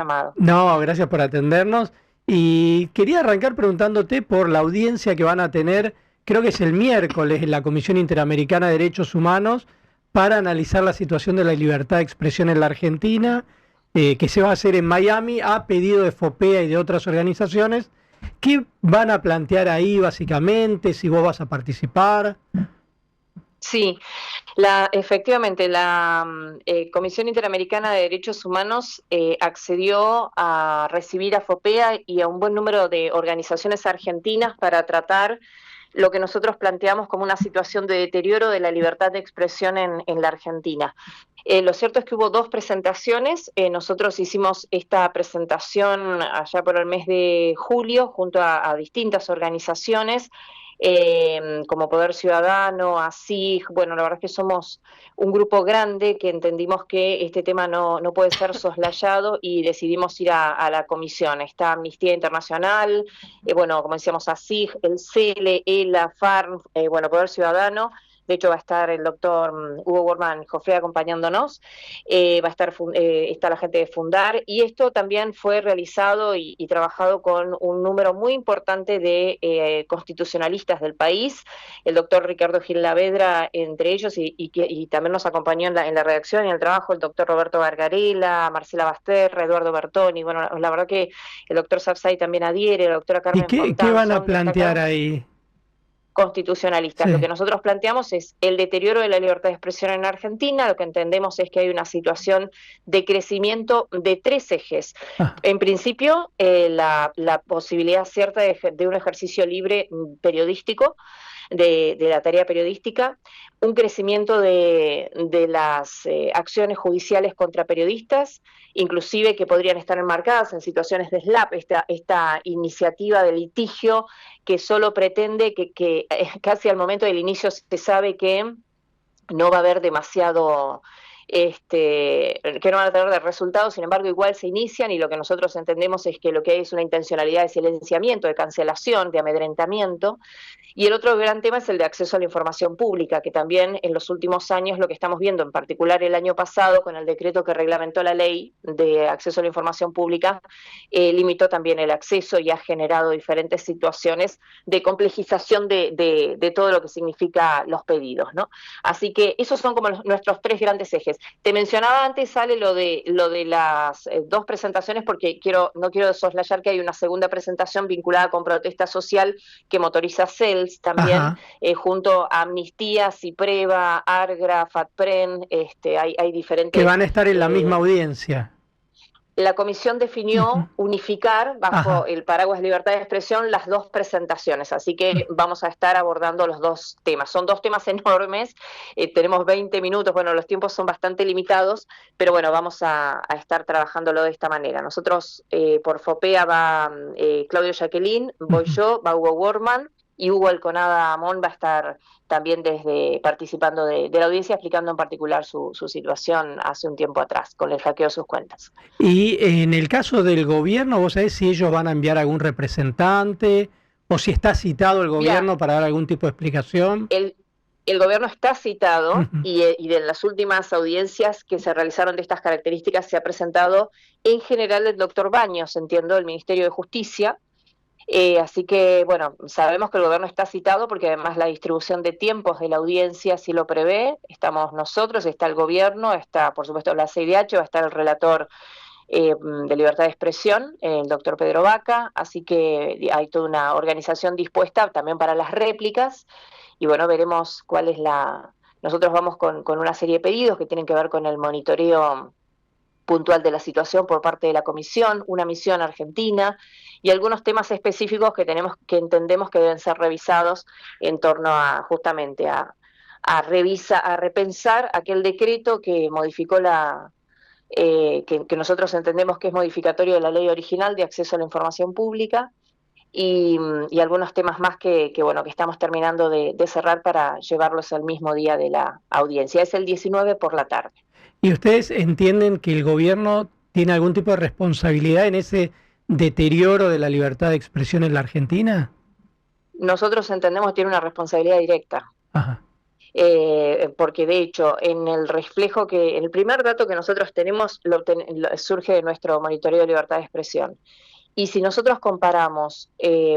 llamado. No, gracias por atendernos. Y quería arrancar preguntándote por la audiencia que van a tener, creo que es el miércoles, en la Comisión Interamericana de Derechos Humanos, para analizar la situación de la libertad de expresión en la Argentina, que se va a hacer en Miami a pedido de FOPEA y de otras organizaciones. ¿Qué van a plantear ahí básicamente? Si vos vas a participar. Sí, efectivamente, la Comisión Interamericana de Derechos Humanos accedió a recibir a FOPEA y a un buen número de organizaciones argentinas para tratar lo que nosotros planteamos como una situación de deterioro de la libertad de expresión en la Argentina. Lo cierto es que hubo dos presentaciones. Nosotros hicimos esta presentación allá por el mes de julio junto a distintas organizaciones, como Poder Ciudadano, ASIG. Bueno, la verdad es que somos un grupo grande que entendimos que este tema no puede ser soslayado y decidimos ir a la comisión. Está Amnistía Internacional, bueno, como decíamos, ASIG, el CELE, ELA, FARN, bueno, Poder Ciudadano. De hecho, va a estar el doctor Hugo Borman Jofre acompañándonos, va a estar está la gente de Fundar, y esto también fue realizado y trabajado con un número muy importante de constitucionalistas del país, el doctor Ricardo Gil Lavedra entre ellos, y también nos acompañó en la redacción y en el trabajo el doctor Roberto Gargarela, Marcela Basterra, Eduardo Bertoni. Bueno, la verdad que el doctor Sapsay también adhiere, la doctora ¿Y Carmen qué Fontán, van a son plantear destacados ahí? constitucionalistas. Lo Sí. que nosotros planteamos es el deterioro de la libertad de expresión en Argentina. Lo que entendemos es que hay una situación de crecimiento de tres ejes. Ah, En principio, la posibilidad cierta de un ejercicio libre periodístico, de la tarea periodística, un crecimiento de las acciones judiciales contra periodistas, inclusive que podrían estar enmarcadas en situaciones de SLAP, esta iniciativa de litigio que solo pretende que casi al momento del inicio se sabe que no va a haber demasiado, que no van a tener de resultados. Sin embargo, igual se inician, y lo que nosotros entendemos es que lo que hay es una intencionalidad de silenciamiento, de cancelación, de amedrentamiento. Y el otro gran tema es el de acceso a la información pública, que también en los últimos años lo que estamos viendo, en particular el año pasado, con el decreto que reglamentó la ley de acceso a la información pública, limitó también el acceso y ha generado diferentes situaciones de complejización de todo lo que significa los pedidos, ¿no? Así que esos son como nuestros tres grandes ejes. Te mencionaba antes, sale lo de las dos presentaciones, porque no quiero soslayar que hay una segunda presentación vinculada con protesta social que motoriza CELS también, ajá. junto a Amnistía, CIPREVA, ARGRA, FATPREN. Hay Que diferentes. van a estar en la misma audiencia. La comisión Ujú. definió unificar bajo Ajá. el paraguas libertad de expresión las dos presentaciones, así que vamos a estar abordando los dos temas. Son dos temas enormes, tenemos 20 minutos, bueno, los tiempos son bastante limitados, pero bueno, vamos a estar trabajándolo de esta manera. Nosotros, por FOPEA va Claudio Jacqueline, voy Ujú. yo, va Hugo Worman, y Hugo Alconada Amón va a estar también participando de la audiencia, explicando en particular su situación hace un tiempo atrás, con el hackeo de sus cuentas. Y en el caso del gobierno, ¿vos sabés si ellos van a enviar algún representante o si está citado el Mira, gobierno para dar algún tipo de explicación? el, el gobierno está citado, Ujú. y de las últimas audiencias que se realizaron de estas características se ha presentado en general el doctor Baños, entiendo, del Ministerio de Justicia. Así que, bueno, sabemos que el gobierno está citado porque además la distribución de tiempos de la audiencia sí lo prevé. Estamos nosotros, está el gobierno, está por supuesto la CIDH, va a estar el relator de libertad de expresión, el doctor Pedro Vaca, así que hay toda una organización dispuesta también para las réplicas, y bueno, veremos cuál es la. Nosotros vamos con una serie de pedidos que tienen que ver con el monitoreo puntual de la situación por parte de la comisión, una misión argentina y algunos temas específicos que entendemos que deben ser revisados en torno a justamente a repensar aquel decreto que modificó que nosotros entendemos que es modificatorio de la ley original de acceso a la información pública, y algunos temas más bueno, que estamos terminando de cerrar para llevarlos al mismo día de la audiencia. Es el 19 por la tarde. ¿Y ustedes entienden que el gobierno tiene algún tipo de responsabilidad en ese deterioro de la libertad de expresión en la Argentina? Nosotros entendemos que tiene una responsabilidad directa. Ajá. porque de hecho en el reflejo que, el primer dato que nosotros tenemos surge de nuestro monitoreo de libertad de expresión. Y si nosotros comparamos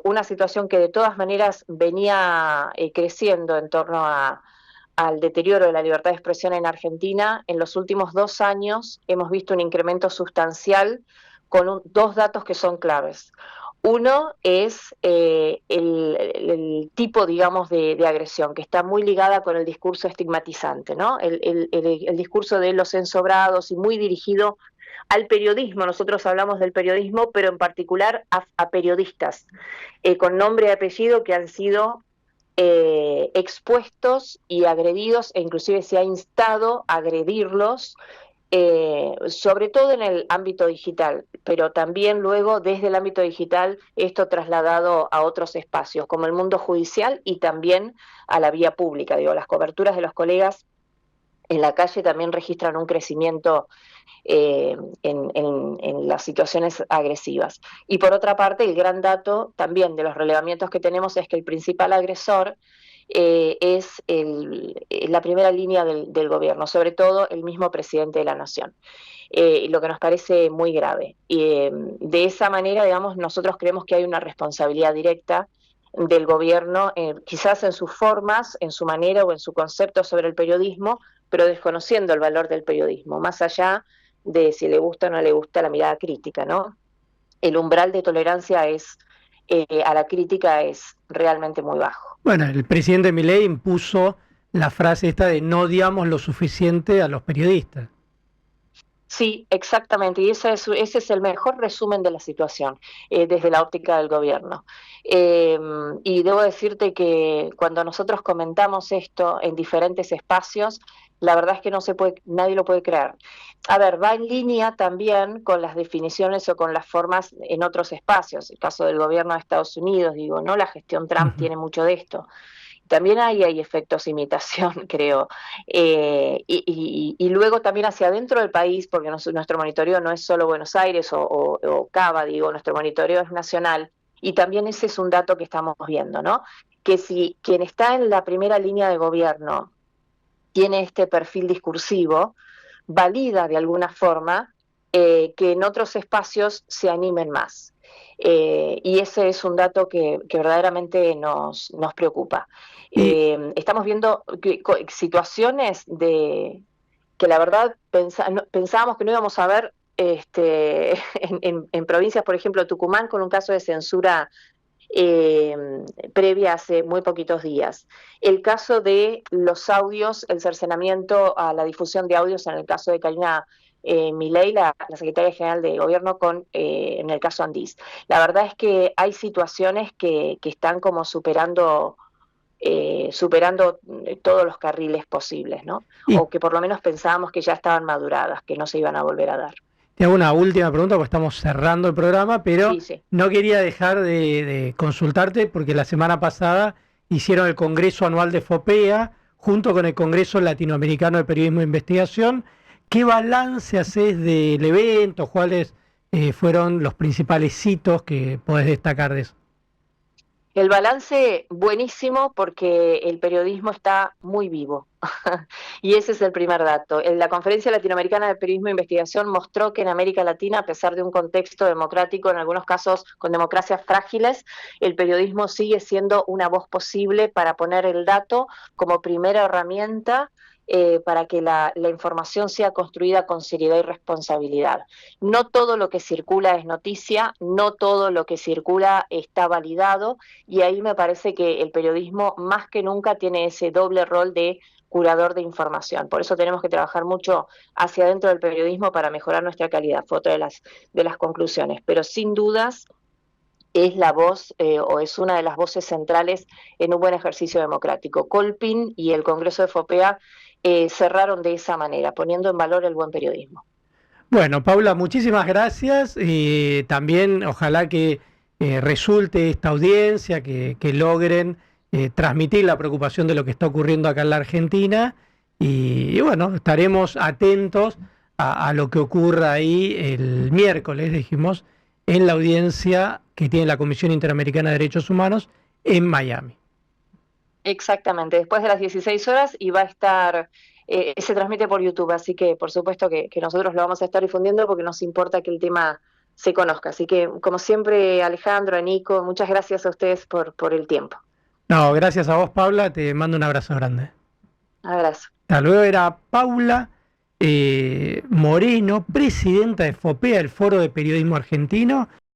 una situación que de todas maneras venía creciendo en torno al deterioro de la libertad de expresión en Argentina, en los últimos 2 años hemos visto un incremento sustancial con dos datos que son claves. Uno es el tipo, digamos, de agresión, que está muy ligada con el discurso estigmatizante, ¿no? El discurso de los ensobrados y muy dirigido al periodismo. Nosotros hablamos del periodismo, pero en particular a periodistas con nombre y apellido que han sido expuestos y agredidos, e inclusive se ha instado a agredirlos, sobre todo en el ámbito digital, pero también luego desde el ámbito digital esto trasladado a otros espacios, como el mundo judicial y también a la vía pública. Digo, las coberturas de los colegas en la calle también registran un crecimiento en las situaciones agresivas. Y por otra parte, el gran dato también de los relevamientos que tenemos es que el principal agresor es la primera línea del gobierno, sobre todo el mismo presidente de la Nación. Lo que nos parece muy grave. De esa manera, digamos, nosotros creemos que hay una responsabilidad directa del gobierno, quizás en sus formas, en su manera o en su concepto sobre el periodismo, pero desconociendo el valor del periodismo, más allá de si le gusta o no le gusta la mirada crítica, ¿no? El umbral de tolerancia a la crítica es realmente muy bajo. Bueno, el presidente Milei impuso la frase esta de no odiamos lo suficiente a los periodistas. Sí, exactamente, y ese es el mejor resumen de la situación desde la óptica del gobierno. Y debo decirte que cuando nosotros comentamos esto en diferentes espacios, la verdad es que no se puede, nadie lo puede creer. A ver, va en línea también con las definiciones o con las formas en otros espacios. El caso del gobierno de Estados Unidos, digo, no, la gestión Trump tiene mucho de esto. También hay efectos imitación, creo. Y luego también hacia adentro del país, porque nuestro monitoreo no es solo Buenos Aires o Cava, digo, nuestro monitoreo es nacional. Y también ese es un dato que estamos viendo, ¿no? Que si quien está en la primera línea de gobierno tiene este perfil discursivo, valida de alguna forma que en otros espacios se animen más. Y ese es un dato que verdaderamente nos preocupa. Y Estamos viendo situaciones que la verdad pensábamos que no íbamos a ver en provincias, por ejemplo, Tucumán, con un caso de censura eh, previa hace muy poquitos días. El caso de los audios, el cercenamiento a la difusión de audios en el caso de Karina Milei, la secretaria general de gobierno, en el caso Andís. La verdad es que hay situaciones que están como superando todos los carriles posibles, ¿no? Y O que por lo menos pensábamos que ya estaban maduradas, que no se iban a volver a dar. te hago una última pregunta porque estamos cerrando el programa, pero Sí, sí. no quería dejar de consultarte porque la semana pasada hicieron el Congreso Anual de FOPEA junto con el Congreso Latinoamericano de Periodismo de Investigación. ¿Qué balance haces del evento? ¿Cuáles fueron los principales hitos que podés destacar de eso? El balance buenísimo porque el periodismo está muy vivo. Y ese es el primer dato. En la Conferencia Latinoamericana de Periodismo e Investigación mostró que en América Latina, a pesar de un contexto democrático, en algunos casos con democracias frágiles, el periodismo sigue siendo una voz posible para poner el dato como primera herramienta para que la información sea construida con seriedad y responsabilidad. No todo lo que circula es noticia, no todo lo que circula está validado, y ahí me parece que el periodismo más que nunca tiene ese doble rol de curador de información. Por eso tenemos que trabajar mucho hacia adentro del periodismo para mejorar nuestra calidad. Fue otra de las conclusiones. Pero sin dudas es la voz o es una de las voces centrales en un buen ejercicio democrático. Colpin y el Congreso de FOPEA cerraron de esa manera, poniendo en valor el buen periodismo. Bueno, Paula, muchísimas gracias. También ojalá que resulte esta audiencia, que logren transmitir la preocupación de lo que está ocurriendo acá en la Argentina. Y bueno, estaremos atentos a lo que ocurra ahí el miércoles, dijimos, en la audiencia que tiene la Comisión Interamericana de Derechos Humanos en Miami. Exactamente, después de las 16 horas y va a estar, se transmite por YouTube, así que por supuesto que nosotros lo vamos a estar difundiendo porque nos importa que el tema se conozca. Así que, como siempre, Alejandro, Nico, muchas gracias a ustedes por el tiempo. No, gracias a vos, Paula, te mando un abrazo grande. Abrazo. Hasta luego, era Paula Moreno, presidenta de FOPEA, el Foro de Periodismo Argentino.